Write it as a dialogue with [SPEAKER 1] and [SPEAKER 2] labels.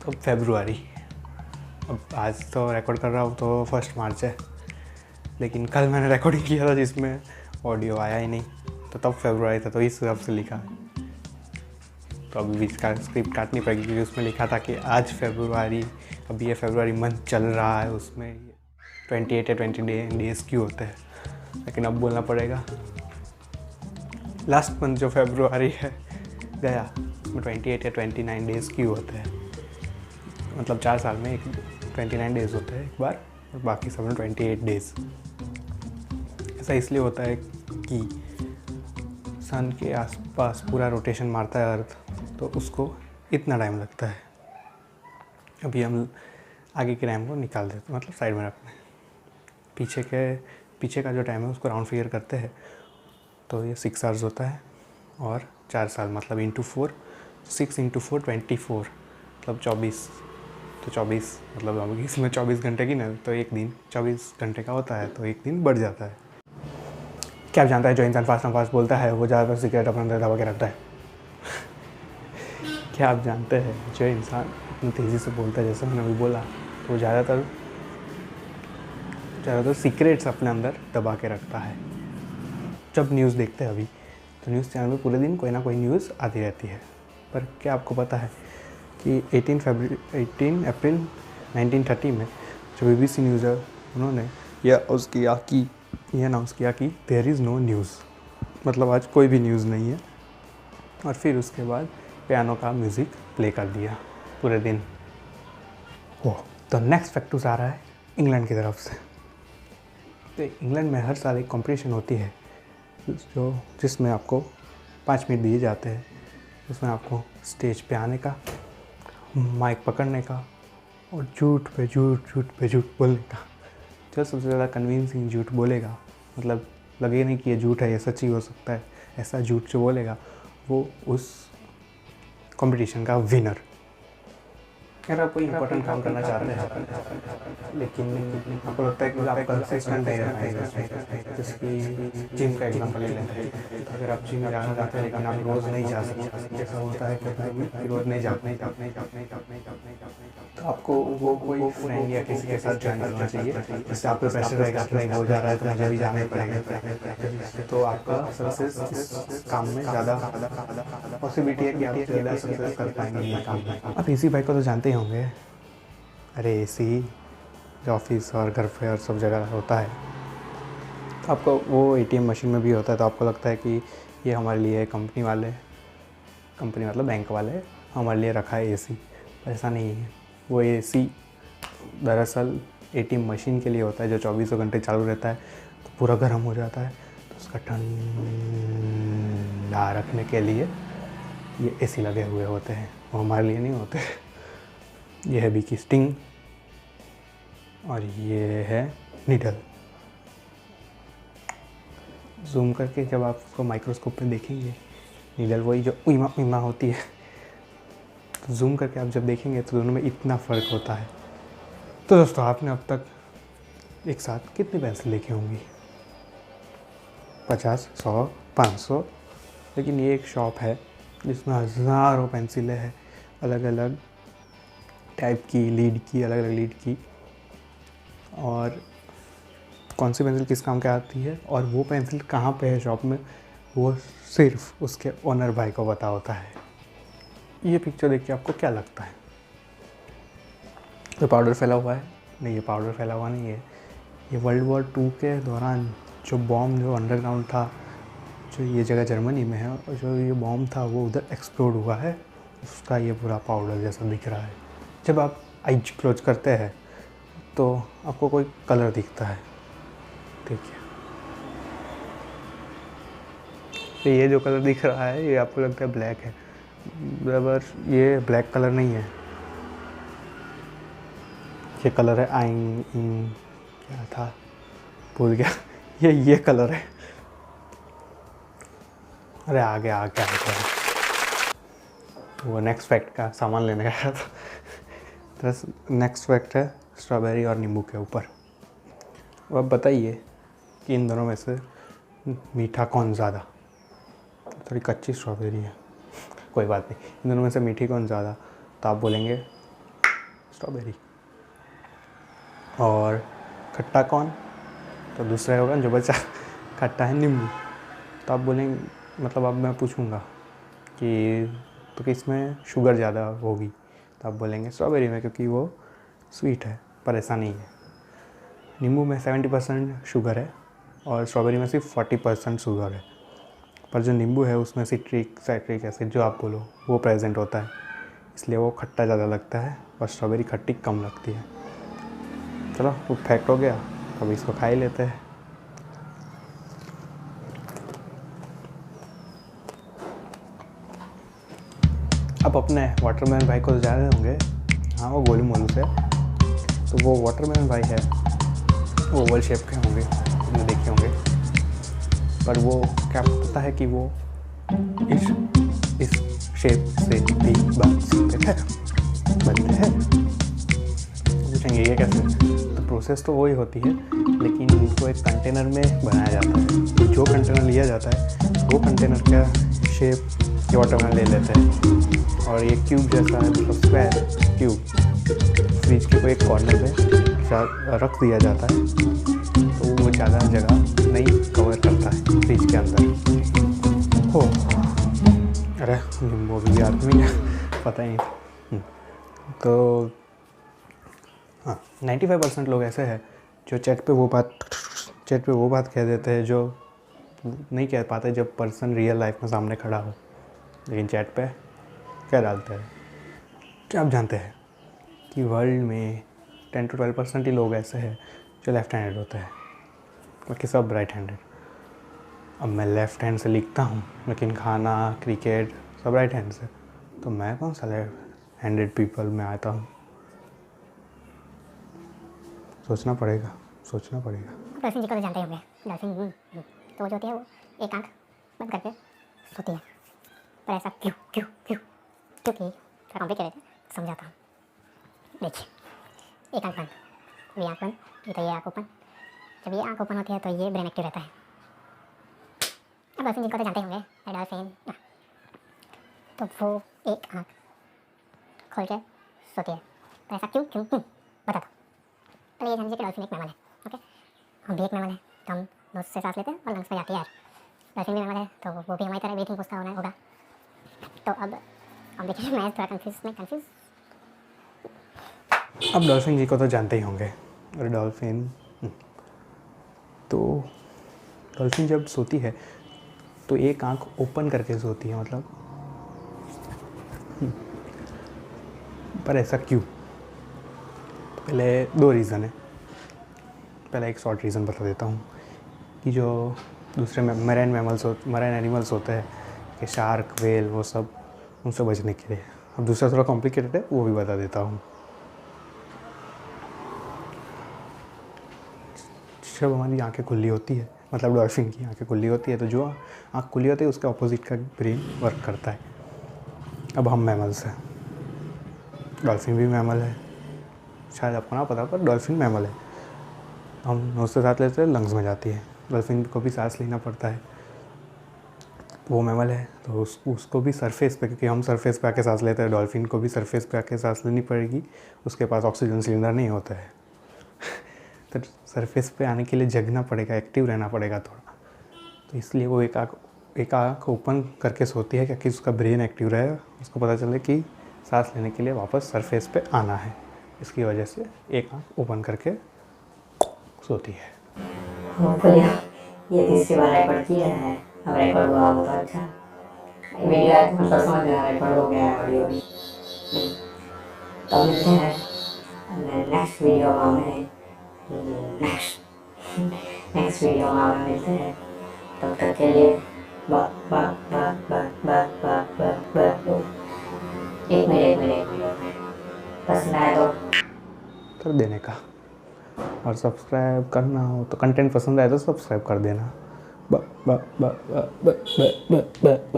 [SPEAKER 1] तो फरवरी, अब आज तो रिकॉर्ड कर रहा हूँ तो 1 मार्च है, लेकिन कल मैंने रिकॉर्डिंग किया था जिसमें ऑडियो आया ही नहीं, तो तब फरवरी था, तो इस हिसाब से लिखा है। तो अभी बीच का स्क्रिप्ट काटनी पड़ेगी क्योंकि उसमें लिखा था कि आज फरवरी, अभी ये फरवरी मंथ चल रहा है, उसमें 28 या 20 डेज़ क्यों होते हैं, लेकिन अब बोलना पड़ेगा लास्ट मंथ जो फरवरी है गया उसमें 28 या 29 डेज़ क्यों होते हैं। मतलब 4 साल में 29 डेज़ होते हैं एक बार, और बाकी सब में 28 डेज़। ऐसा इसलिए होता है कि सन के आसपास पूरा रोटेशन मारता है अर्थ, तो उसको इतना टाइम लगता है। अभी हम आगे के टाइम को निकाल देते हैं, मतलब साइड में रखते हैं। पीछे का जो टाइम है उसको राउंड फिगर करते हैं, तो ये 6 आवर्स होता है, और 4 साल मतलब इंटू 4, 6 इंटू 4 24, मतलब 24। तो 24 मतलब अभी इसमें 24 घंटे की ना, तो एक दिन 24 घंटे का होता है, तो एक दिन बढ़ जाता है। क्या आप जानता है जो इंसान फास्ट एंड फास्ट बोलता है वो ज़्यादातर सिगरेट अपने अंदर दबा के रखता है। क्या आप जानते हैं जो इंसान इतनी तेज़ी से बोलता है, जैसे मैंने अभी बोला, तो वो ज़्यादातर सिगरेट्स अपने अंदर दबा के रखता है। जब न्यूज़ देखते हैं अभी, तो न्यूज़ चैनल में पूरे दिन कोई ना कोई न्यूज़ आती रहती है, पर क्या आपको पता है कि 18 अप्रैल 1930 में जो BBC न्यूज़ है उन्होंने ये अनाउंस किया कि देयर इज़ नो न्यूज़, मतलब आज कोई भी न्यूज़ नहीं है। और फिर उसके बाद पियानो का म्यूज़िक प्ले कर दिया पूरे दिन। तो नेक्स्ट फैक्टूस आ रहा है इंग्लैंड की तरफ से। तो इंग्लैंड में हर साल एक कॉम्पिटिशन होती है जिसमें आपको 5 मिनट दिए जाते हैं। उसमें आपको स्टेज पे आने का, माइक पकड़ने का, और झूठ पे झूठ बोलने का। जो सबसे ज़्यादा कन्विंसिंग झूठ बोलेगा, मतलब लगे नहीं कि ये झूठ है, ये सच ही हो सकता है, ऐसा झूठ जो बोलेगा, वो उस कंपटीशन का विनर। अगर आप कोई इंपॉर्टेंट काम करना चाहते हैं लेकिन आपको लगता है कि आप कंसिस्टेंट नहीं रह पाएंगे, जैसे कि जिम का एग्जांपल ले लेते हैं। तो अगर आप जिम जाना चाहते हैं लेकिन आप रोज़ नहीं जा सकते, जैसा होता है कि रोज़ नहीं जाते, तो आपको वो कोई फ्रेंड या किसी के साथ ज्वाइन करना चाहिए, जिससे आप पे प्रेशर रहेगा कि नहीं हो जा रहा है तो मुझे भी जाना ही पड़ेगा। तो आपका सक्सेस इस काम में ज़्यादा पॉसिबिलिटी है कि आप ज़्यादा सक्सेस कर पाएंगे ये काम में। आप AC बाइक को तो जानते ही होंगे। अरे AC जो ऑफिस और घर पे और सब जगह होता है, तो आपको वो ATM मशीन में भी होता है, तो आपको लगता है कि ये हमारे लिए कंपनी मतलब बैंक वाले हमारे लिए रखा है AC, पर ऐसा नहीं है। वो AC दरअसल ATM मशीन के लिए होता है जो 24 घंटे चालू रहता है, तो पूरा गर्म हो जाता है, तो उसका ठंडा रखने के लिए ये AC लगे हुए होते हैं, वो हमारे लिए नहीं होते। ये है बी की स्टिंग और ये है नीडल। जूम करके जब आप उसको माइक्रोस्कोप में देखेंगे, नीडल वही जो उइमा होती है, तो जूम करके आप जब देखेंगे तो दोनों में इतना फ़र्क होता है। तो दोस्तों, आपने अब तक एक साथ कितनी पेंसिल लिखी होंगी? 50, 100, 500। लेकिन ये एक शॉप है जिसमें हज़ारों पेंसिलें हैं, अलग अलग टाइप की, अलग अलग लीड की, और कौन सी पेंसिल किस काम के आती है और वो पेंसिल कहाँ पे है शॉप में, वो सिर्फ उसके ओनर भाई को पता होता है। ये पिक्चर देख के आपको क्या लगता है? तो पाउडर फैला हुआ है? नहीं, ये पाउडर फैला हुआ नहीं है। ये वर्ल्ड वॉर 2 के दौरान जो बॉम्ब जो अंडरग्राउंड था, जो ये जगह जर्मनी में है, और जो ये बॉम्ब था वो उधर एक्सप्लोड हुआ है, उसका ये पूरा पाउडर जैसा दिख रहा है। जब आप आइज क्लोज करते हैं तो आपको कोई कलर दिखता है, देखिए। तो ये जो कलर दिख रहा है ये आपको लगता है ब्लैक है, बराबर ये ब्लैक कलर नहीं है। ये कलर है क्या था, भूल गया। ये कलर है। अरे आगे वो नेक्स्ट फैक्ट का सामान लेने गया था। तो नेक्स्ट फैक्ट है स्ट्रॉबेरी और नींबू के ऊपर। अब बताइए कि इन दोनों में से मीठा कौन ज़्यादा? थोड़ी कच्ची स्ट्रॉबेरी है, कोई बात नहीं। इन दोनों में से मीठी कौन ज़्यादा? तो आप बोलेंगे स्ट्रॉबेरी। और खट्टा कौन? तो दूसरा होगा जो बचा खट्टा है नींबू। तो आप बोलेंगे मतलब अब मैं पूछूंगा कि तो किस में शुगर ज़्यादा होगी, तो आप बोलेंगे स्ट्रॉबेरी में, क्योंकि वो स्वीट है। पर ऐसा नहीं है। नींबू में 70% शुगर है और स्ट्रॉबेरी में सिर्फ 40% शुगर है। पर जो नींबू है उसमें साइट्रिक एसिड जो आप बोलो वो प्रेजेंट होता है, इसलिए वो खट्टा ज़्यादा लगता है और स्ट्रॉबेरी खट्टी कम लगती है। चलो वो फैक्ट हो गया, अब इसको खा ही लेते हैं। अब अपने वाटरमेलन भाई को तो जा रहे होंगे, हाँ वो गोलू मोलू से। तो वो वाटरमेलन भाई है, वो ओवल शेप के होंगे, जो देखे होंगे। पर वो क्या पता है कि वो इस शेप से भी बन सकते हैं, बनते हैं। पूछेंगे ये कैसे? तो प्रोसेस तो वही होती है, लेकिन उनको एक कंटेनर में बनाया जाता है। जो कंटेनर लिया जाता है वो कंटेनर का शेप के वाटरमेलन ले लेते हैं और ये क्यूब जैसा है, मतलब स्क्वायर क्यूब फ्रिज के कोई एक कॉर्नर में रख दिया जाता है, तो वो ज़्यादा जगह नहीं कवर करता है फ्रिज के अंदर। हो अरे नींबू भी आदमी है, पता ही नहीं। तो हाँ 95% लोग ऐसे हैं जो चैट पे वो बात कह देते हैं जो नहीं कह पाते जब पर्सन रियल लाइफ में सामने खड़ा हो, लेकिन चैट पे क्या डालते हैं। क्या आप जानते हैं कि वर्ल्ड में 10 to 12% ही लोग ऐसे हैं जो लेफ़्ट हैंडेड होते हैं, बाकी सब राइट हैंडेड। अब मैं लेफ़्ट हैंड से लिखता हूँ, लेकिन खाना क्रिकेट सब राइट हैंड से, तो मैं कौन सा लेफ्ट हैंडेड पीपल में आता हूँ? सोचना पड़ेगा।
[SPEAKER 2] डॉल्फिन जी को तो जानते ही होंगे। डॉल्फिन तो जो होती है वो एक आंख बंद करके सोती है। पर ऐसा क्यों? क्योंकि थोड़ा कॉम्प्लिकेटेड है, समझाता हूँ। देखिए, एक आंख बंद, ये आंख बंद, ये तो ये आंख ओपन। जब ये आंख ओपन होती है तो ये ब्रेन एक्टिव रहता है। अब डॉल्फिन जी को तो जानते ही होंगे। डॉल्फिन तो वो एक आंख खोल के सोती है। तो ऐसा क्यों बता दो। तो ये समझिए कि डॉल्फिन एक मैमल है। ओके, हम भी एक मैमल है, तो हम नोज से सांस लेते हैं और लंग्स में जाती है एयर। डॉल्फिन भी मैमल है, तो वो भी हमारी तरह ब्रीथिंग पूछता होगा। तो अब देखिए मैं थोड़ा कंफ्यूज।
[SPEAKER 1] अब डॉल्फिन जी को तो जानते ही होंगे। और डॉल्फिन जब सोती है तो एक आंख ओपन करके सोती है, मतलब पर ऐसा क्यों? पहले 2 रीज़न है। पहला एक शॉर्ट रीज़न बता देता हूँ कि जो दूसरे मरीन एनिमल्स होते हैं कि शार्क, वेल, वो सब, उनसे बचने के लिए। अब दूसरा थोड़ा कॉम्प्लिकेटेड है, वो भी बता देता हूँ। जब हमारी आंखें खुली होती है, मतलब डॉल्फिन की आंखें खुली होती है, तो जो आँख खुली होती है उसके अपोजिट का ब्रेन वर्क करता है। अब हम मैमल्स हैं, डॉल्फिन भी मैमल है, शायद आपको ना पता, पर डॉल्फिन मैमल है। हम नोज से सांस लेते हैं, लंग्स में जाती है। डॉल्फिन को भी सांस लेना पड़ता है, वो मैमल है, तो उसको भी सरफेस पे, क्योंकि हम सरफेस पे आके सांस लेते हैं, डॉल्फिन को भी सरफेस पे आके सांस लेनी पड़ेगी। उसके पास ऑक्सीजन सिलेंडर नहीं होता है तो सरफेस पे आने के लिए जगना पड़ेगा, एक्टिव रहना पड़ेगा थोड़ा। तो इसलिए वो एक आँख ओपन करके सोती है, क्योंकि उसका ब्रेन एक्टिव रहे, उसको पता चले कि सांस लेने के लिए वापस सरफेस पे आना है। इसकी वजह से एक आँख ओपन करके सोती है।
[SPEAKER 2] ये तीसरी बार रिकॉर्ड किया है। अब रिकॉर्ड हुआ हो तो अच्छा, वीडियो आया तो समझ में रिकॉर्ड हो गया है ऑडियो भी। तो मिलते हैं नेक्स्ट वीडियो में। नेक्स्ट वीडियो में मिलते हैं। तब तक के लिए एक मिनट पसंद आए तो
[SPEAKER 1] कर देने का, और सब्सक्राइब करना हो तो, कंटेंट पसंद आए तो सब्सक्राइब कर देना। ब ब ब ब ब ब ब ब